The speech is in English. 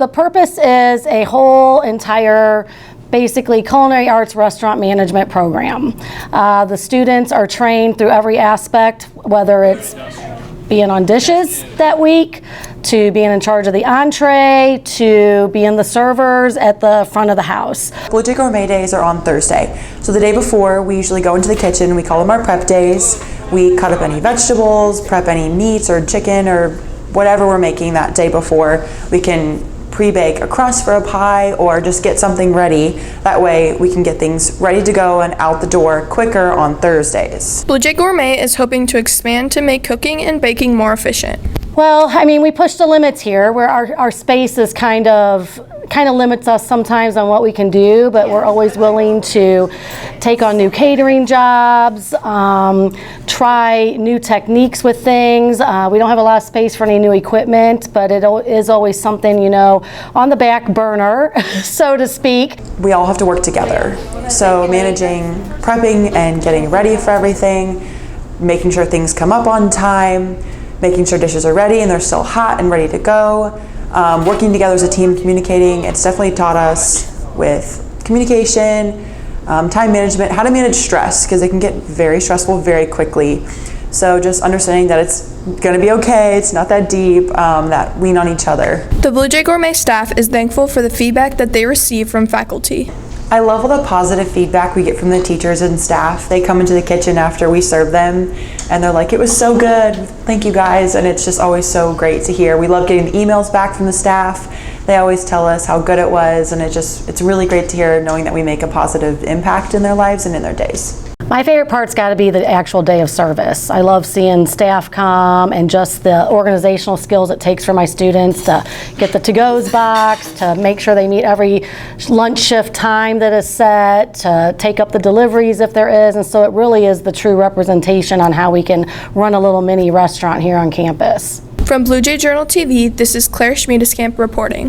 the purpose is a whole entire basically culinary arts restaurant management program. The students are trained through every aspect, whether it's being on dishes that week, to being in charge of the entree, to being the servers at the front of the house. Blue Jay Gourmet Days are on Thursday. So the day before, we usually go into the kitchen. We call them our prep days. We cut up any vegetables, prep any meats or chicken or whatever we're making that day before. We can pre-bake a crust for a pie or just get something ready. That way we can get things ready to go and out the door quicker on Thursdays. Blue Jay Gourmet is hoping to expand to make cooking and baking more efficient. Well, I mean, we push the limits here where our space is kind of limits us sometimes on what we can do, but we're always willing to take on new catering jobs, try new techniques with things. We don't have a lot of space for any new equipment, but it is always something, you know, on the back burner, so to speak. We all have to work together. So managing prepping and getting ready for everything, making sure things come up on time, making sure dishes are ready and they're still hot and ready to go. Working together as a team, communicating, it's definitely taught us with communication, time management, how to manage stress, because it can get very stressful very quickly. So just understanding that it's going to be okay, it's not that deep, that lean on each other. The Blue Jay Gourmet staff is thankful for the feedback that they receive from faculty. I love all the positive feedback we get from the teachers and staff. They come into the kitchen after we serve them and they're like, it was so good, thank you guys, and it's just always so great to hear. We love getting the emails back from the staff. They always tell us how good it was, and it's really great to hear, knowing that we make a positive impact in their lives and in their days. My favorite part's got to be the actual day of service. I love seeing staff come and just the organizational skills it takes for my students to get the to-goes box, to make sure they meet every lunch shift time that is set, to take up the deliveries if there is, and so it really is the true representation on how we can run a little mini restaurant here on campus. From Blue Jay Journal TV, this is Claire Schmiedeskamp reporting.